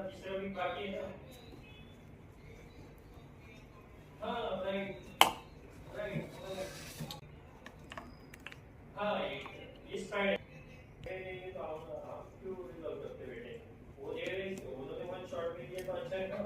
तीसरा वीक बाकी है ना। हाँ राइट राइट। हाँ इस फ्राइडे तो आप क्यों जाऊ शकते बेटे, वो दे रही वो तो वन शॉट में दिया तो अच्छा है ना।